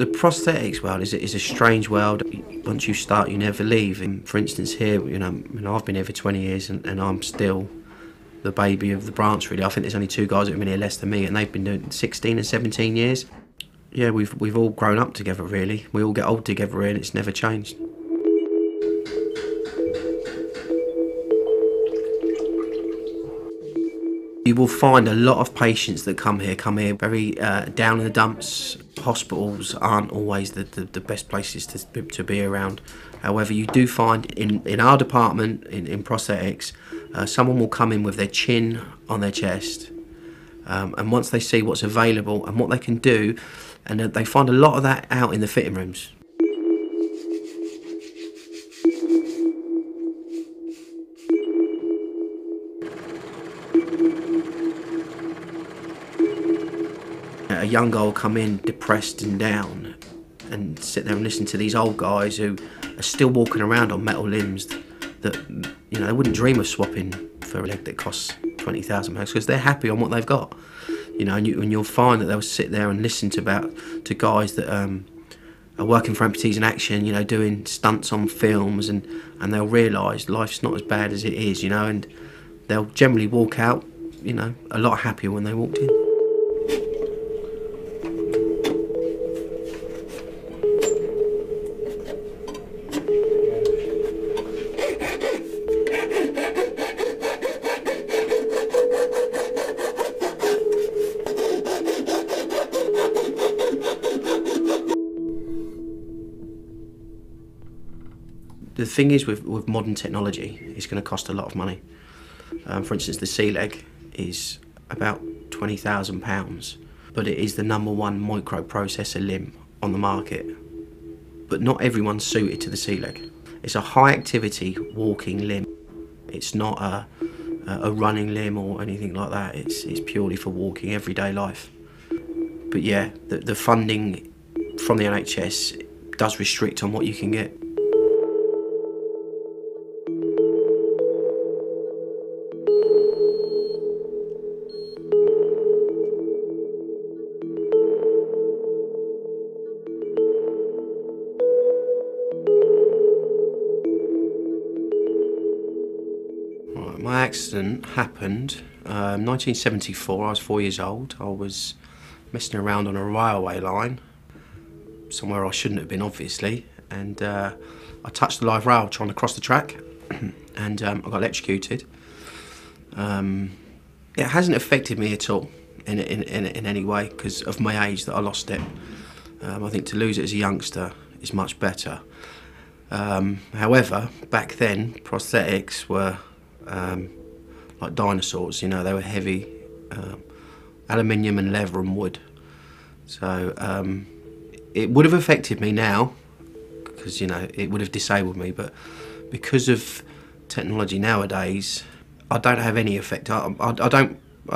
The prosthetics world is a strange world. Once you start, you never leave. And for instance, here, I've been here for 20 years and I'm still the baby of the branch, really. I think there's only two guys that have been here less than me, and they've been doing 16 and 17 years. Yeah, we've all grown up together, really. We all get old together here, and it's never changed. You will find a lot of patients that come here very down in the dumps. Hospitals aren't always the best places to be around. However, you do find in our department, in prosthetics, someone will come in with their chin on their chest, and once they see what's available and what they can do, and they find a lot of that out in the fitting rooms. A young guy will come in depressed and down and sit there and listen to these old guys who are still walking around on metal limbs that they wouldn't dream of swapping for a leg that costs £20,000 because they're happy on what they've got. And you'll find that they'll sit there and listen to guys that are working for Amputees in Action, doing stunts on films, and they'll realise life's not as bad as it is, and they'll generally walk out, a lot happier when they walked in. The thing is with modern technology, it's going to cost a lot of money. For instance, the C-leg is about £20,000, but it is the #1 microprocessor limb on the market. But not everyone's suited to the C-leg. It's a high-activity walking limb. It's not a running limb or anything like that. It's purely for walking everyday life. But yeah, the funding from the NHS does restrict on what you can get. My accident happened 1974. I was 4 years old. I was messing around on a railway line, somewhere I shouldn't have been, obviously, and I touched the live rail trying to cross the track, and I got electrocuted. It hasn't affected me at all in any way because of my age that I lost it. I think to lose it as a youngster is much better. However, back then prosthetics were like dinosaurs, they were heavy, aluminium and leather and wood. So it would have affected me now because it would have disabled me, but because of technology nowadays, I don't have any effect. I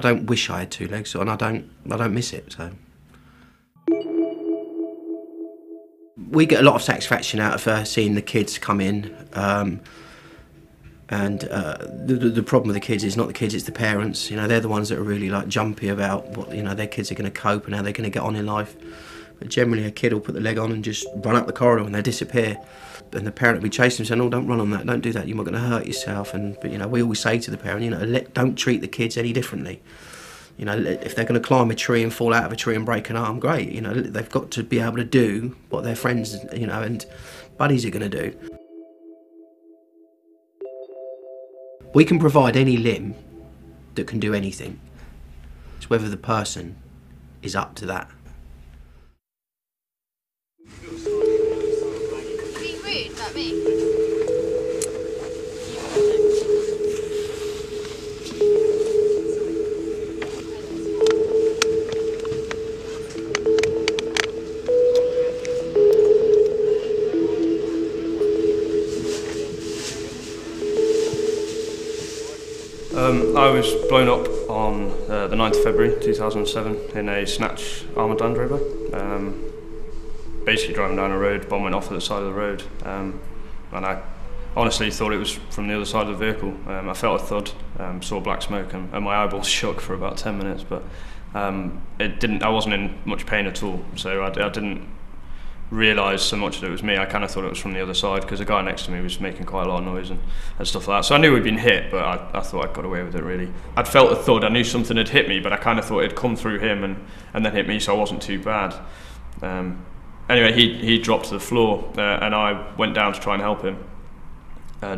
don't wish I had two legs, and I don't miss it. So we get a lot of satisfaction out of seeing the kids come in. And the problem with the kids is not the kids, it's the parents. They're the ones that are really jumpy about what their kids are going to cope and how they're going to get on in life. But generally, a kid will put the leg on and just run up the corridor and they disappear. And the parent will be chasing them, saying, "Oh, don't run on that, don't do that. You're going to hurt yourself." But we always say to the parent, don't treat the kids any differently. If they're going to climb a tree and fall out of a tree and break an arm, great. They've got to be able to do what their friends, and buddies are going to do. We can provide any limb that can do anything. It's whether the person is up to that. Being rude about me. I was blown up on the 9th of February 2007 in a snatch armoured Land Rover. Basically driving down a road, bomb went off at the side of the road, and I honestly thought it was from the other side of the vehicle. I felt a thud, saw black smoke, and my eyeballs shook for about 10 minutes, but I wasn't in much pain at all, so I didn't realise so much that it was me. I kind of thought it was from the other side because the guy next to me was making quite a lot of noise and stuff like that. So I knew we'd been hit, but I thought I'd got away with it really. I'd felt a thud, I knew something had hit me, but I kind of thought it'd come through him and then hit me, so I wasn't too bad. Anyway, he dropped to the floor and I went down to try and help him,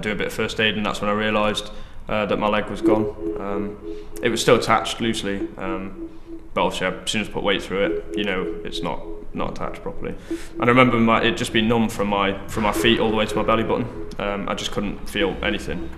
do a bit of first aid, and that's when I realised that my leg was gone. It was still attached loosely, but obviously as soon as I put weight through it, you know, it's not attached properly. And I remember it just being numb from my feet all the way to my belly button. I just couldn't feel anything.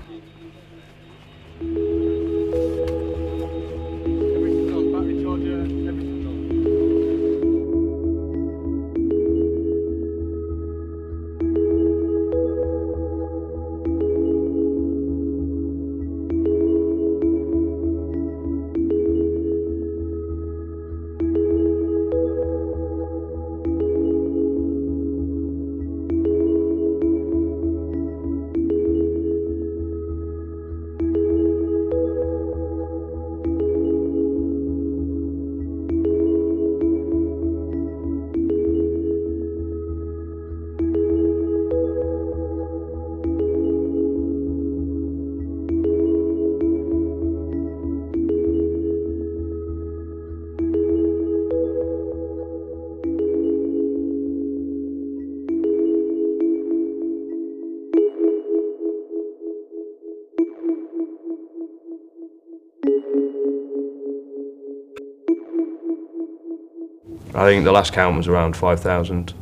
I think the last count was around 5,000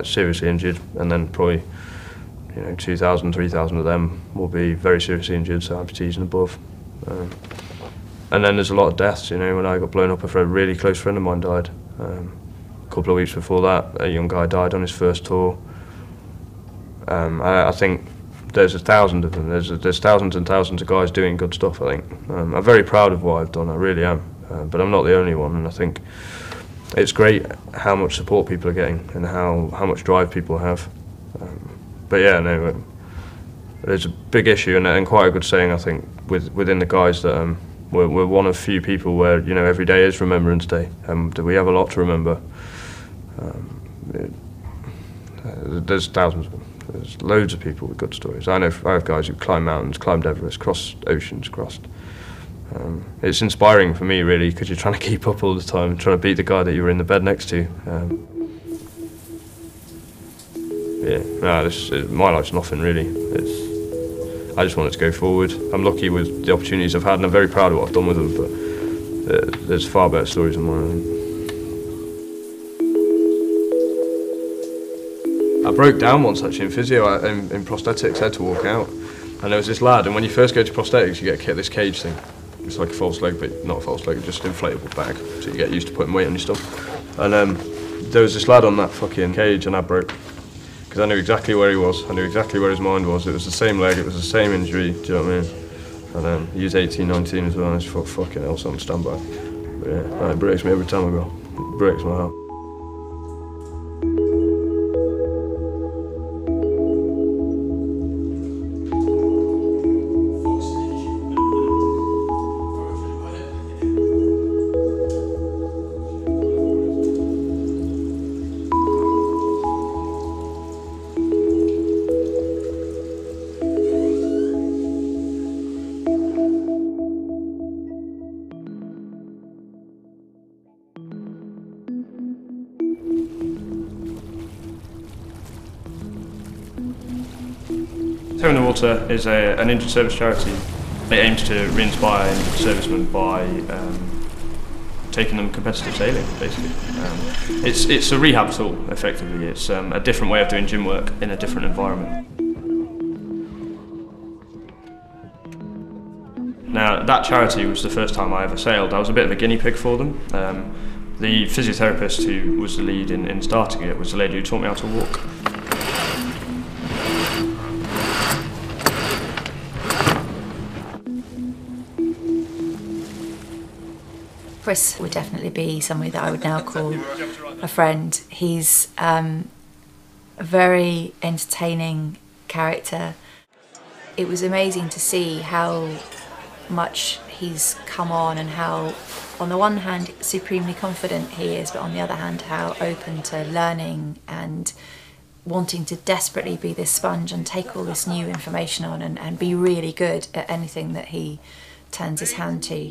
seriously injured, and then probably 2,000, 3,000 of them will be very seriously injured, so amputees and above. And then there's a lot of deaths. When I got blown up, a really close friend of mine died. A couple of weeks before that, a young guy died on his first tour. I think there's 1,000 of them. There's thousands and thousands of guys doing good stuff, I think. I'm very proud of what I've done, I really am. But I'm not the only one, and I think it's great how much support people are getting and how much drive people have. But yeah, no, there's a big issue and quite a good saying, I think, within the guys that we're one of few people where every day is Remembrance Day, and we have a lot to remember. There's thousands of them. There's loads of people with good stories. I have guys who climbed mountains, climbed Everest, crossed oceans, it's inspiring for me, really, because you're trying to keep up all the time, trying to beat the guy that you were in the bed next to. My life's nothing, really. I just wanted to go forward. I'm lucky with the opportunities I've had, and I'm very proud of what I've done with them, but there's far better stories than mine. I broke down once, actually, in physio, in prosthetics. I had to walk out, and there was this lad, and when you first go to prosthetics, you get this cage thing. It's like a false leg, but not a false leg, just an inflatable bag, so you get used to putting weight on your stuff. And there was this lad on that fucking cage, and I broke, because I knew exactly where he was, I knew exactly where his mind was. It was the same leg, it was the same injury, do you know what I mean? And he was 18, 19 as well, and I just thought, fucking hell, so I'm standby. But yeah, it breaks me every time I go. It breaks my heart. Toe in the Water is an injured service charity. It aims to re-inspire servicemen by taking them competitive sailing, basically. It's a rehab tool, effectively. It's a different way of doing gym work in a different environment. Now, that charity was the first time I ever sailed. I was a bit of a guinea pig for them. The physiotherapist who was the lead in starting it was the lady who taught me how to walk. Chris would definitely be somebody that I would now call a friend. He's a very entertaining character. It was amazing to see how much he's come on and how on the one hand, supremely confident he is, but on the other hand, how open to learning and wanting to desperately be this sponge and take all this new information on and be really good at anything that he turns his hand to.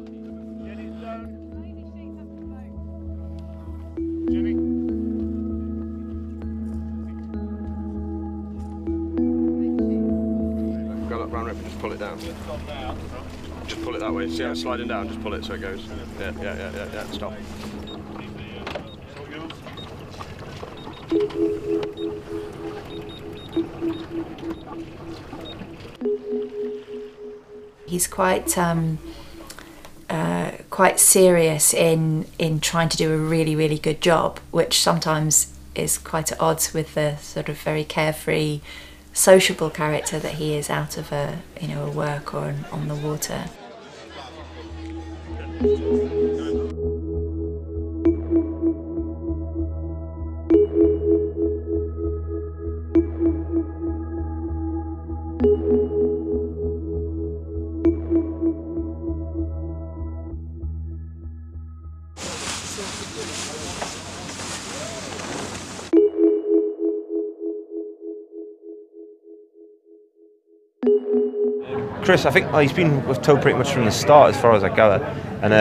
Grab that brown rope and just pull it down. Just pull it that way. See how it's sliding down? Just pull it so it goes. Yeah. Stop. He's quite serious in trying to do a really good job, which sometimes is quite at odds with the sort of very carefree, sociable character that he is out of a work or on the water. Chris, I think he's been with Toe pretty much from the start, as far as I gather, and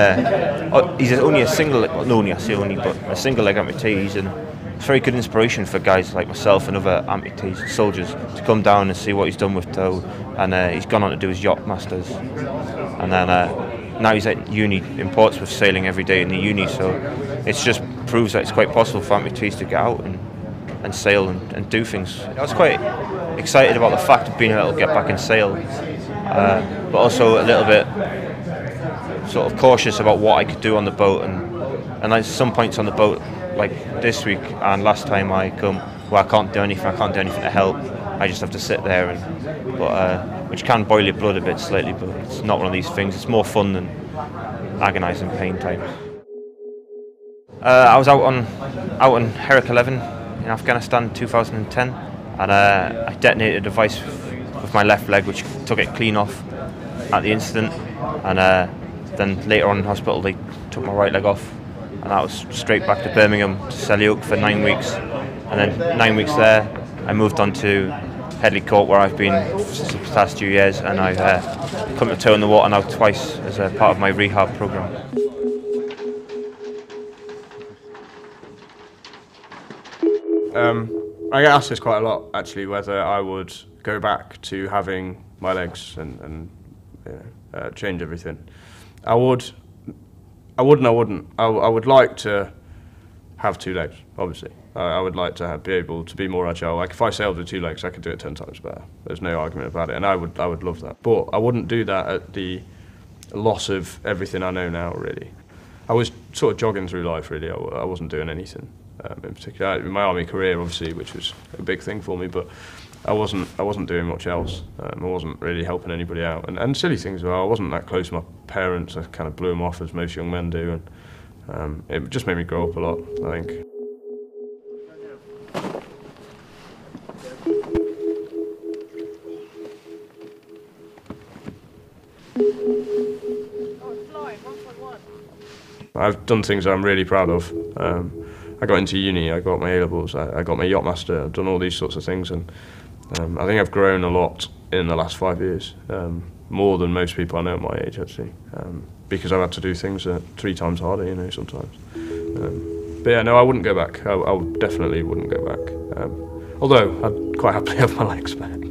he's only a single leg, well, no, only I say only, but a single leg amputee, and it's very good inspiration for guys like myself and other amputees, soldiers, to come down and see what he's done with Toe, and he's gone on to do his yacht masters, and then now he's at uni in Portsmouth sailing every day in the uni, so it just proves that it's quite possible for amputees to get out and sail and do things. I was quite excited about the fact of being able to get back and sail, but also a little bit sort of cautious about what I could do on the boat, and at some points on the boat, like this week and last time I come, well, I can't do anything to help, I just have to sit there, which can boil your blood a bit slightly, but it's not one of these things, it's more fun than agonising pain times. I was out on Herrick 11 in Afghanistan in 2010, and I detonated a device with my left leg which took it clean off at the incident, and then later on in hospital they took my right leg off, and that was straight back to Birmingham to Selly Oak for 9 weeks, and then 9 weeks there I moved on to Headley Court, where I've been for the past 2 years, and I've come to Toe in the Water now twice as a part of my rehab programme. I get asked this quite a lot, actually, whether I would go back to having my legs and change everything. I would and I wouldn't. I would like to have 2 legs, obviously. I would like to be able to be more agile. Like if I sailed with 2 legs, I could do it 10 times better. There's no argument about it, and I would love that. But I wouldn't do that at the loss of everything I know now, really. I was sort of jogging through life, really. I wasn't doing anything in particular. In my army career, obviously, which was a big thing for me, but I wasn't doing much else. I wasn't really helping anybody out, and silly things as well. I wasn't that close to my parents. I kind of blew them off, as most young men do, and it just made me grow up a lot, I think. I've done things I'm really proud of. I got into uni, I got my A-levels, I got my yacht master, I've done all these sorts of things, and I think I've grown a lot in the last 5 years, more than most people I know at my age, actually, because I've had to do things 3 times harder, sometimes. But yeah, no, I wouldn't go back. I definitely wouldn't go back. Although I'd quite happily have my legs back.